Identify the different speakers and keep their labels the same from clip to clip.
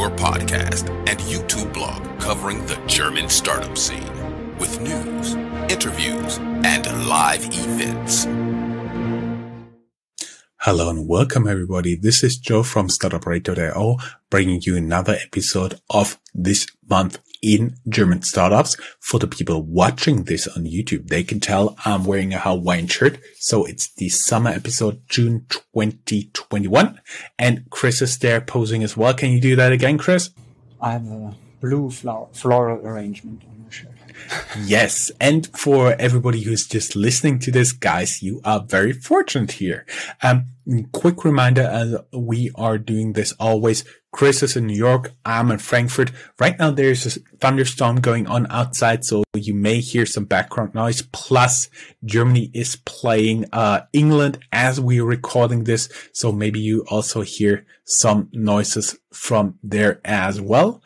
Speaker 1: your podcast and YouTube blog covering the German startup scene with news, interviews, and live events.
Speaker 2: Hello and welcome everybody. This is Joe from Startuprad.io bringing you another episode of This Month in German Startups. For the people watching this on YouTube, they can tell I'm wearing a Hawaiian shirt. So it's the summer episode, June 2021. And Chris is there posing as well. Can you do that again, Chris?
Speaker 3: I have a blue floral arrangement on my shirt.
Speaker 2: Yes. And for everybody who's just listening to this, guys, you are very fortunate here. Quick reminder, as we are doing this always, Chris is in New York. I'm in Frankfurt. Right now, there's a thunderstorm going on outside, so you may hear some background noise. Plus, Germany is playing England as we're recording this, so maybe you also hear some noises from there as well.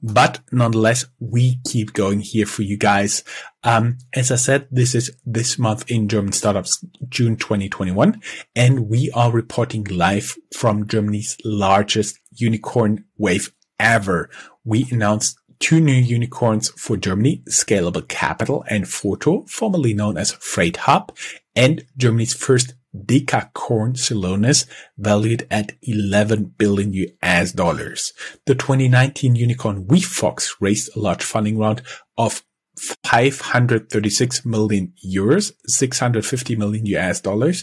Speaker 2: But nonetheless, we keep going here for you guys. As I said, this is This Month in German Startups, June 2021, and we are reporting live from Germany's largest unicorn wave ever. We announced two new unicorns for Germany, Scalable Capital and Forto, formerly known as FreightHub, and Germany's first Decacorn Celonis, valued at $11 billion. The 2019 Unicorn Wefox raised a large funding round of 536 million euros, $650 million.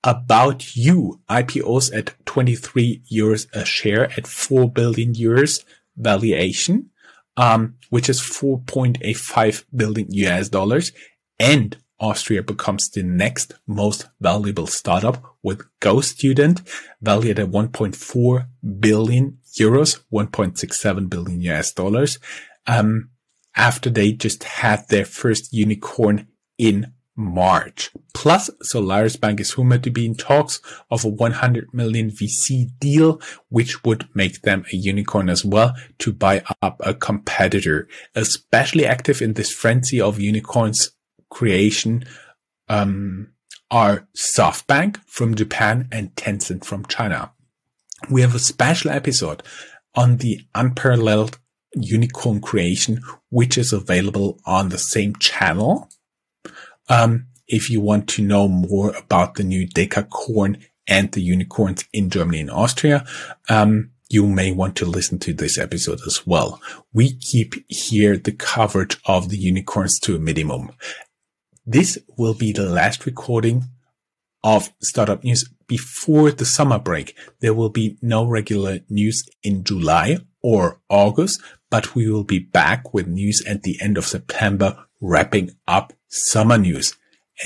Speaker 2: About You IPOs at 23 euros a share at 4 billion euros valuation, which is $4.85 billion. And Austria becomes the next most valuable startup with GoStudent, valued at 1.4 billion euros, $1.67 billion, after they just had their first unicorn in March. Plus, SolarisBank is rumored to be in talks of a 100 million VC deal, which would make them a unicorn as well to buy up a competitor. Especially active in this frenzy of unicorns creation are Softbank from Japan and Tencent from China. We have a special episode on the unparalleled unicorn creation, which is available on the same channel. If you want to know more about the new Decacorn and the unicorns in Germany and Austria, you may want to listen to this episode as well. We keep here the coverage of the unicorns to a minimum. This will be the last recording of startup news before the summer break. There will be no regular news in July or August, but we will be back with news at the end of September, wrapping up summer news.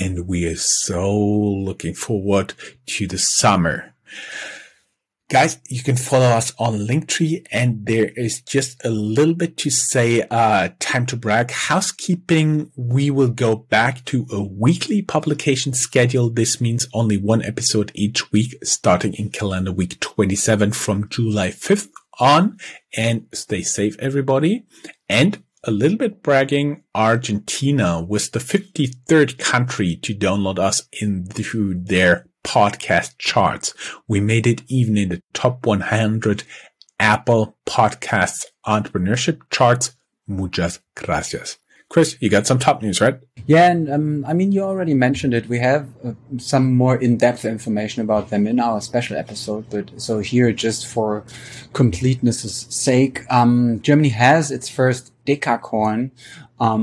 Speaker 2: And we are so looking forward to the summer. Guys, you can follow us on Linktree, and there is just a little bit to say, time to brag. Housekeeping, we will go back to a weekly publication schedule. This means only one episode each week, starting in calendar week 27 from July 5th on. And stay safe, everybody. And a little bit bragging, Argentina was the 53rd country to download us into their podcast charts. We made it even in the top 100 Apple Podcasts entrepreneurship charts. Muchas gracias. Chris, you got some top news, right?
Speaker 3: Yeah, and you already mentioned it. We have some more in-depth information about them in our special episode, but so here, just for completeness' sake, Germany has its first Decacorn, a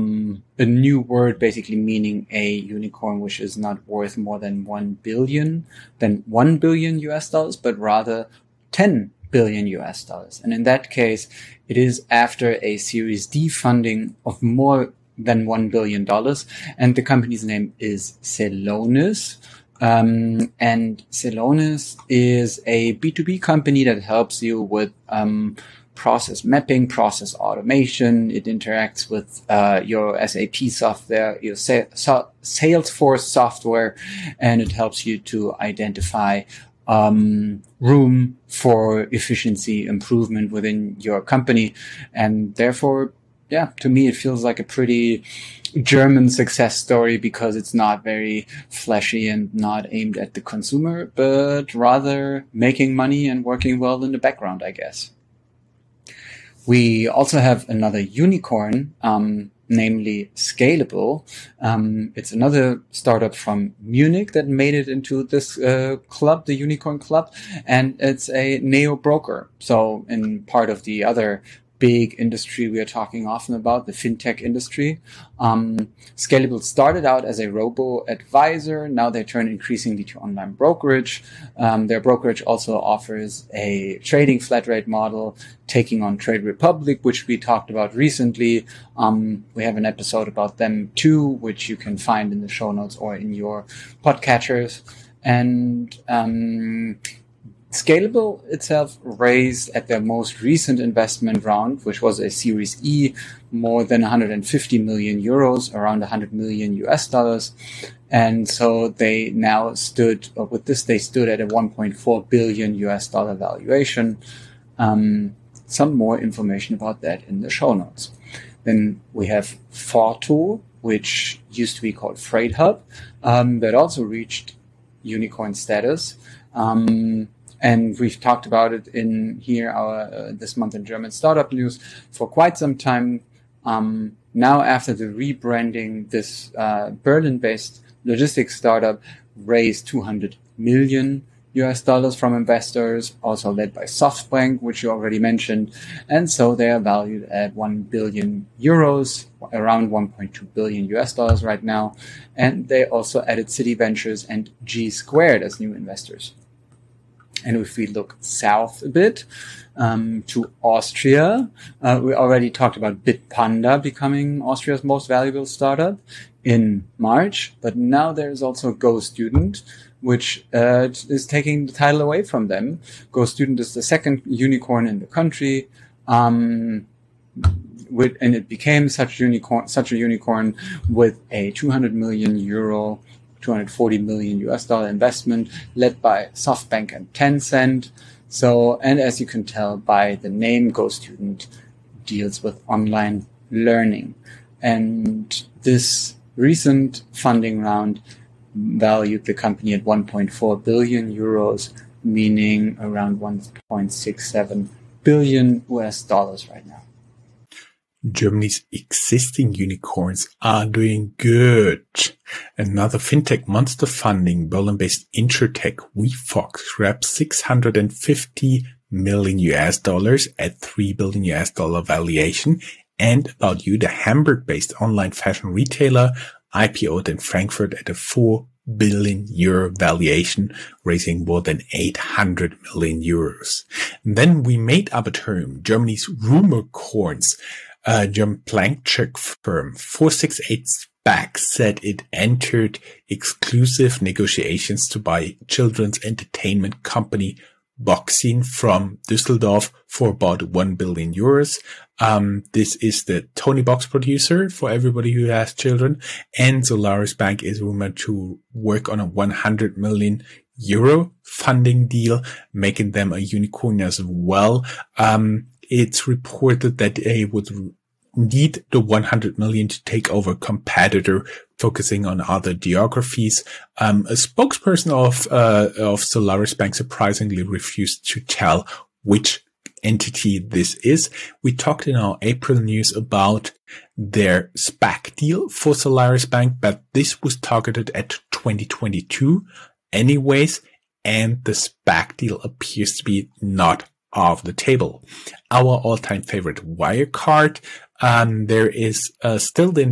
Speaker 3: new word basically meaning a unicorn which is not worth more than $1 billion US, but rather $10 billion US. And in that case, it is after a Series D funding of more than $1 billion. And the company's name is Celonis. And Celonis is a B2B company that helps you with, process mapping, process automation. It interacts with your SAP software, your Salesforce software, and it helps you to identify room for efficiency improvement within your company. And therefore, yeah, to me, it feels like a pretty German success story because it's not very flashy and not aimed at the consumer, but rather making money and working well in the background, I guess. We also have another unicorn, namely Scalable. It's another startup from Munich that made it into this club, the Unicorn Club, and it's a neo broker. So in part of the other big industry we are talking often about, the fintech industry. Scalable started out as a robo-advisor. Now they turn increasingly to online brokerage. Their brokerage also offers a trading flat rate model, taking on Trade Republic, which we talked about recently. We have an episode about them too, which you can find in the show notes or in your podcatchers. And Scalable itself raised at their most recent investment round, which was a Series E, more than 150 million euros, around 100 million US dollars. And so they now stood, with this, they stood at a 1.4 billion US dollar valuation. Some more information about that in the show notes. Then we have Forto, which used to be called FreightHub, that also reached unicorn status. And we've talked about it in here, our this month in German startup news for quite some time. Now, after the rebranding, this Berlin-based logistics startup raised 200 million US dollars from investors, also led by Softbank, which you already mentioned. And so they are valued at 1 billion euros, around 1.2 billion US dollars right now. And they also added City Ventures and G Squared as new investors. And if we look south a bit to Austria, we already talked about Bitpanda becoming Austria's most valuable startup in March. But now there's also GoStudent, which is taking the title away from them. GoStudent is the second unicorn in the country. And it became such a unicorn with a 200 million euro 240 million US dollar investment led by Softbank and Tencent. So, and as you can tell by the name, GoStudent deals with online learning. And this recent funding round valued the company at 1.4 billion euros, meaning around 1.67 billion US dollars right now.
Speaker 2: Germany's existing unicorns are doing good. Another fintech monster funding, Berlin-based insurtech Wefox grabs 650 million US dollars at 3 billion US dollar valuation. And About You, the Hamburg-based online fashion retailer, IPO'd in Frankfurt at a 4 billion euro valuation, raising more than 800 million euros. And then we made up a term, Germany's rumorcorns. German blank check firm 468 SPAC said it entered exclusive negotiations to buy children's entertainment company Boxing from Düsseldorf for about 1 billion euros. This is the Tony Box producer for everybody who has children, and SolarisBank is rumored to work on a 100 million euro funding deal, making them a unicorn as well. It's reported that they would need the 100 million to take over a competitor focusing on other geographies. A spokesperson of SolarisBank surprisingly refused to tell which entity this is. We talked in our April news about their SPAC deal for SolarisBank, but this was targeted at 2022 anyways, and the SPAC deal appears to be not off the table. Our all-time favorite Wirecard. There is still the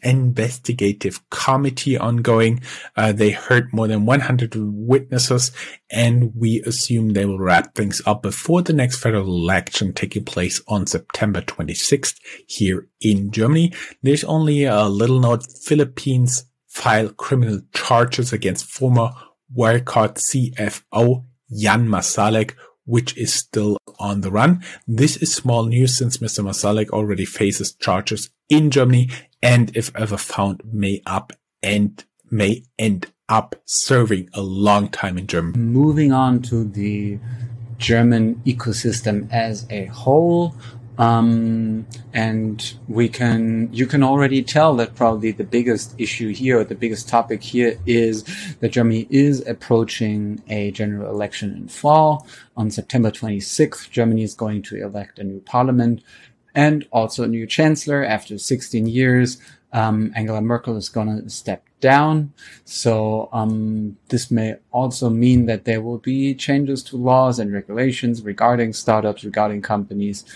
Speaker 2: investigative committee ongoing. They heard more than 100 witnesses, and we assume they will wrap things up before the next federal election taking place on September 26th here in Germany. There's only a little note. Philippines file criminal charges against former Wirecard CFO Jan Masalek, which is still on the run. This is small news since Mr. Masalek already faces charges in Germany, and if ever found, may end up serving a long time in Germany.
Speaker 3: Moving on to the German ecosystem as a whole, And you can already tell that probably the biggest issue here, or the biggest topic here, is that Germany is approaching a general election in fall. On September 26th, Germany is going to elect a new parliament and also a new chancellor after 16 years. Angela Merkel is going to step down. So this may also mean that there will be changes to laws and regulations regarding startups, regarding companies,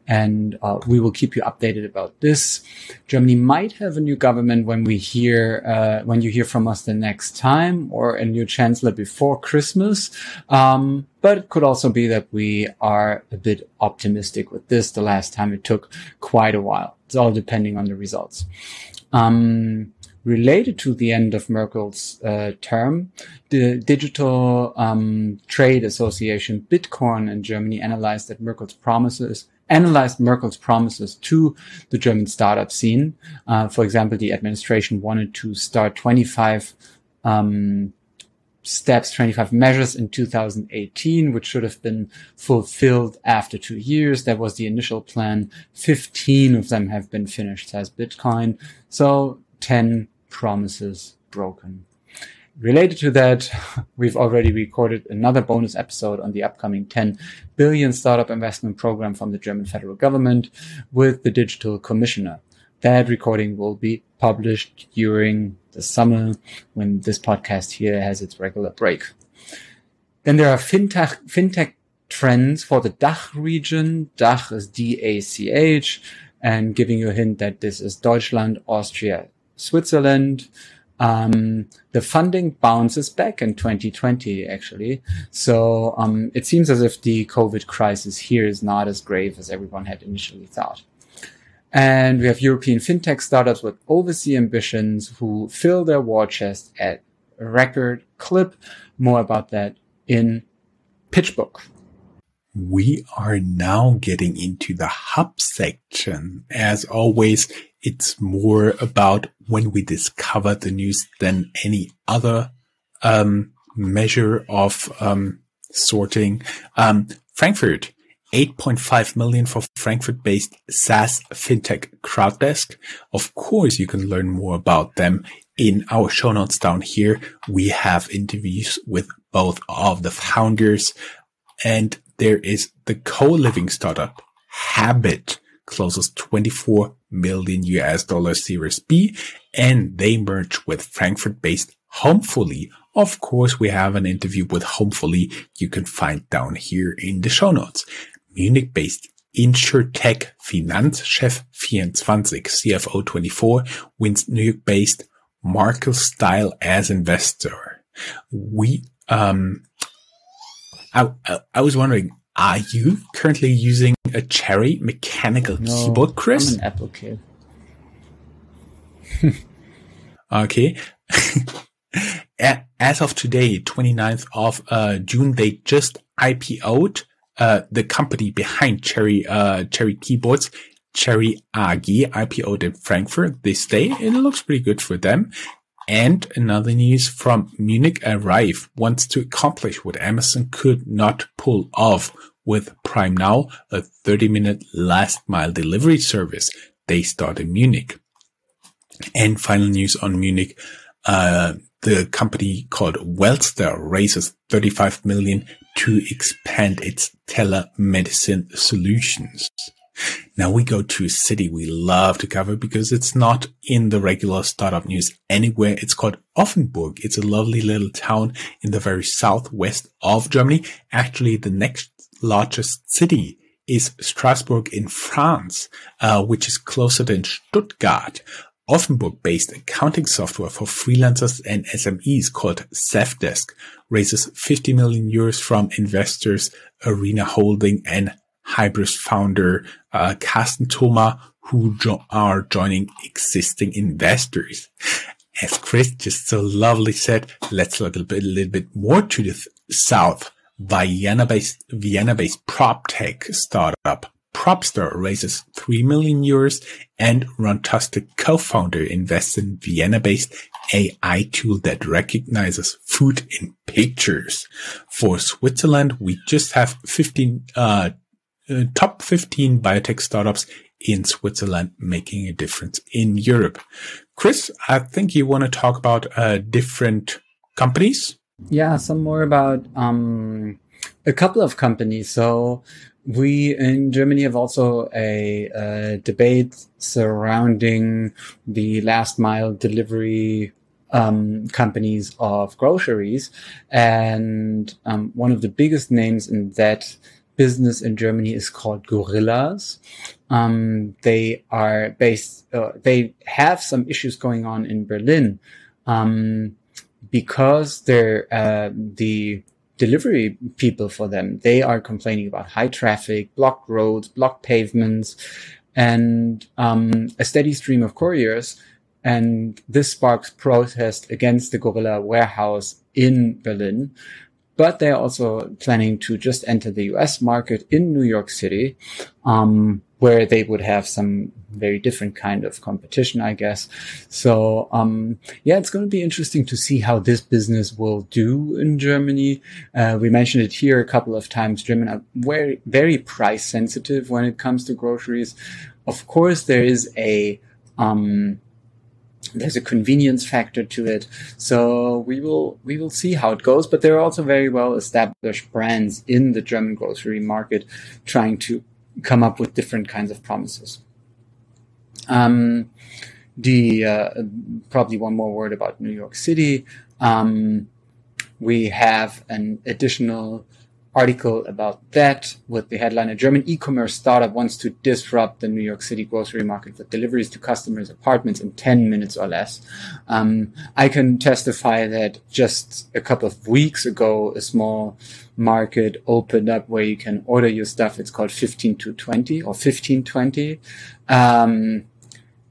Speaker 3: and we will keep you updated about this. Germany might have a new government when you hear from us the next time, or a new chancellor before Christmas. But it could also be that we are a bit optimistic with this. The last time it took quite a while. It's all depending on the results. Related to the end of Merkel's term, the digital trade association Bitcoin in Germany analyzed Merkel's promises to the German startup scene. For example, the administration wanted to start 25 measures in 2018, which should have been fulfilled after 2 years. That was the initial plan. 15 of them have been finished, says Bitcoin. So 10 promises broken. Related to that, we've already recorded another bonus episode on the upcoming 10 billion startup investment program from the German federal government with the digital commissioner. That recording will be published during the summer when this podcast here has its regular break. Then there are fintech trends for the DACH region. DACH is D-A-C-H, and giving you a hint that this is Deutschland, Austria, Switzerland. The funding bounces back in 2020, actually. So it seems as if the COVID crisis here is not as grave as everyone had initially thought. And we have European fintech startups with overseas ambitions who fill their war chest at a record clip. More about that in PitchBook.
Speaker 2: We are now getting into the hub section. As always, it's more about when we discover the news than any other measure of sorting. Frankfurt. 8.5 million for Frankfurt-based SaaS fintech Crowddesk. Of course, you can learn more about them in our show notes down here. We have interviews with both of the founders, and there is the co-living startup Habit closes $24 million Series B, and they merge with Frankfurt-based Homefully. Of course, we have an interview with Homefully you can find down here in the show notes. Munich-based InsurTech Finanzchef 24, CFO 24, wins New York-based Markel Style as investor. I was wondering, are you currently using a Cherry mechanical keyboard, Chris?
Speaker 3: I'm an Apple kid.
Speaker 2: Okay. As of today, 29th of June, they just IPO'd the company behind Cherry keyboards, Cherry AG, IPO'd in Frankfurt this day. It looks pretty good for them. And another news from Munich, Arrive wants to accomplish what Amazon could not pull off with Prime Now, a 30-minute last mile delivery service. They start in Munich. And final news on Munich, the company called Wellstar raises 35 million to expand its telemedicine solutions. Now we go to a city we love to cover because it's not in the regular startup news anywhere. It's called Offenburg. It's a lovely little town in the very southwest of Germany. Actually, the next largest city is Strasbourg in France, which is closer than Stuttgart. Offenburg-based accounting software for freelancers and SMEs called Safdesk raises 50 million euros from investors Arena Holding and Hybris founder Carsten Thoma, who are joining existing investors. As Chris just so lovely said, let's look a little bit more to the south. Vienna-based PropTech startup Propster raises 3 million euros, and Ron Tuster, co-founder, invests in Vienna-based AI tool that recognizes food in pictures. For Switzerland, we just have 15 top 15 biotech startups in Switzerland making a difference in Europe. Chris, I think you want to talk about different companies.
Speaker 3: Yeah, some more about a couple of companies. So we in Germany have also a debate surrounding the last mile delivery companies of groceries. And one of the biggest names in that business in Germany is called Gorillas. They are based, they have some issues going on in Berlin, because they're, the delivery people for them, they are complaining about high traffic, blocked roads, blocked pavements, and, a steady stream of couriers. And this sparks protest against the Gorilla warehouse in Berlin. But they're also planning to just enter the US market in New York City, where they would have some very different kind of competition, I guess. So, yeah, it's going to be interesting to see how this business will do in Germany. We mentioned it here a couple of times. Germans are very, very price sensitive when it comes to groceries. Of course, there is there's a convenience factor to it. So we will see how it goes, but there are also very well established brands in the German grocery market trying to come up with different kinds of promises. Probably one more word about New York City. We have an additional article about that with the headline: a German e-commerce startup wants to disrupt the New York City grocery market with deliveries to customers' apartments in 10 minutes or less. I can testify that just a couple of weeks ago, a small market opened up where you can order your stuff. It's called 15-20 or 1520. And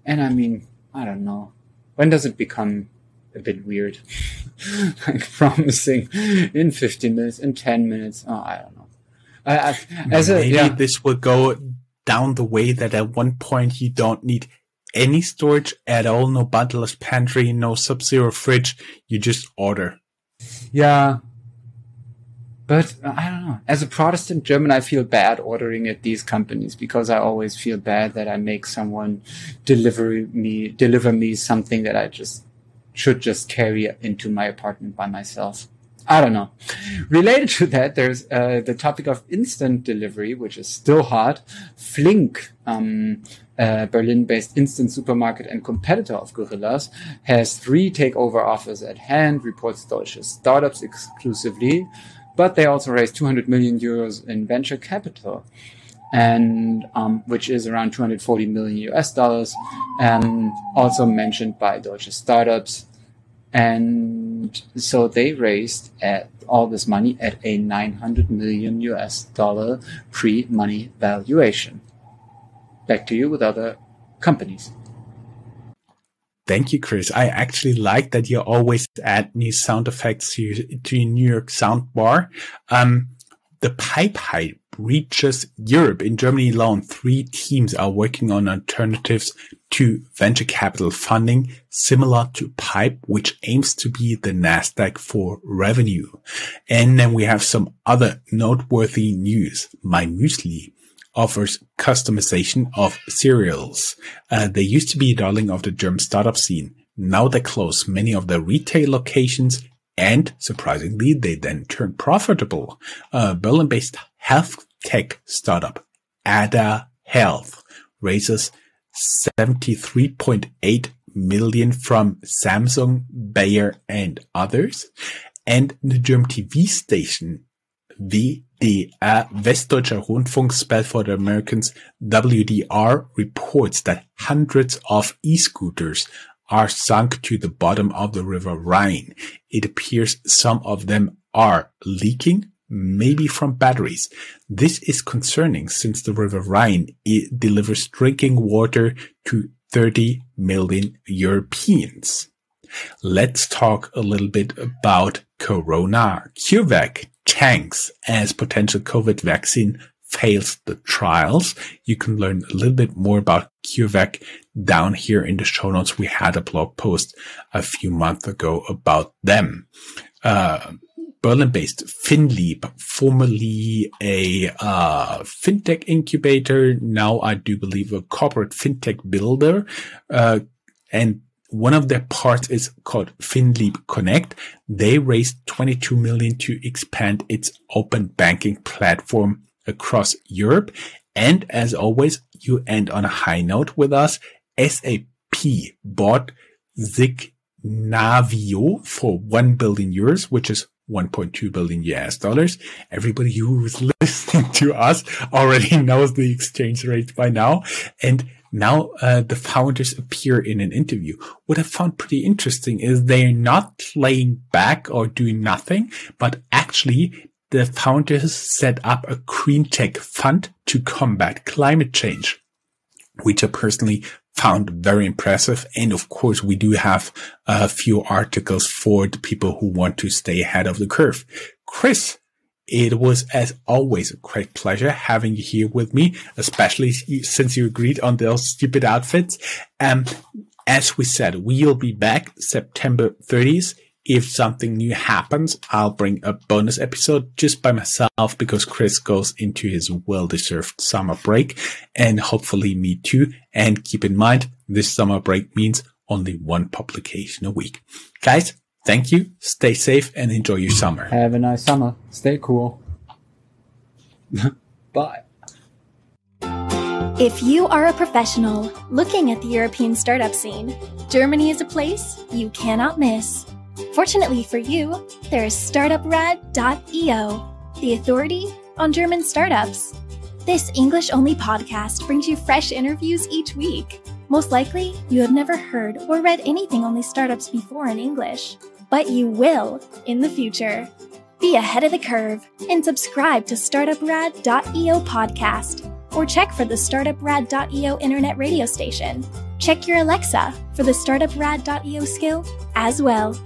Speaker 3: I mean, I don't know. When does it become a bit weird? Like promising in 15 minutes, in 10 minutes. Oh, I don't know.
Speaker 2: Maybe this will go down the way that at one point you don't need any storage at all, no bundler's pantry, no sub-zero fridge. You just order.
Speaker 3: Yeah. But I don't know. As a Protestant German, I feel bad ordering at these companies because I always feel bad that I make someone deliver me something that I should just carry into my apartment by myself. I don't know. Related to that, there's the topic of instant delivery, which is still hot. Flink, Berlin-based instant supermarket and competitor of Gorillas, has 3 takeover offers at hand, reports Deutsche Startups exclusively. But they also raised 200 million euros in venture capital, and which is around 240 million US dollars, also mentioned by Deutsche Startups. And so they raised all this money at a 900 million US dollar pre-money valuation. Back to you with other companies.
Speaker 2: Thank you, Chris. I actually like that you always add new sound effects to your New York sound bar. The pipe hype reaches Europe. In Germany alone, 3 teams are working on alternatives to venture capital funding, similar to Pipe, which aims to be the Nasdaq for revenue. And then we have some other noteworthy news. My Muesli offers customization of cereals. They used to be a darling of the German startup scene. Now they close many of their retail locations, and surprisingly, they then turn profitable. Berlin-based health tech startup Ada Health raises 73.8 million from Samsung, Bayer, and others. And the German TV station WDR, Westdeutscher Rundfunk, spelled for the Americans WDR, reports that hundreds of e-scooters are sunk to the bottom of the River Rhine. It appears some of them are leaking, maybe from batteries. This is concerning since the River Rhine delivers drinking water to 30 million Europeans. Let's talk a little bit about Corona. CureVac tanks as potential COVID vaccine fails the trials. You can learn a little bit more about CureVac down here in the show notes. We had a blog post a few months ago about them. Berlin-based FinLeap, formerly a fintech incubator, now I do believe a corporate fintech builder, and one of their parts is called FinLeap Connect. They raised 22 million to expand its open banking platform across Europe. And as always, you end on a high note with us. SAP bought Signavio for 1 billion euros, which is 1.2 billion US dollars. Everybody who's listening to us already knows the exchange rate by now. And now the founders appear in an interview. What I found pretty interesting is they're not laying back or doing nothing, but actually the founders set up a green tech fund to combat climate change, which I personally found very impressive. And of course, we do have a few articles for the people who want to stay ahead of the curve. Chris, it was, as always, a great pleasure having you here with me, especially since you agreed on those stupid outfits. As we said, we'll be back September 30th. If something new happens, I'll bring a bonus episode just by myself because Chris goes into his well-deserved summer break, and hopefully me too. And keep in mind, this summer break means only one publication a week. Guys, thank you. Stay safe and enjoy your summer.
Speaker 3: Have a nice summer. Stay cool. Bye.
Speaker 4: If you are a professional looking at the European startup scene, Germany is a place you cannot miss. Fortunately for you, there is Startuprad.io, the authority on German startups. This English-only podcast brings you fresh interviews each week. Most likely, you have never heard or read anything on these startups before in English, but you will in the future. Be ahead of the curve and subscribe to Startuprad.io podcast, or check for the Startuprad.io internet radio station. Check your Alexa for the Startuprad.io skill as well.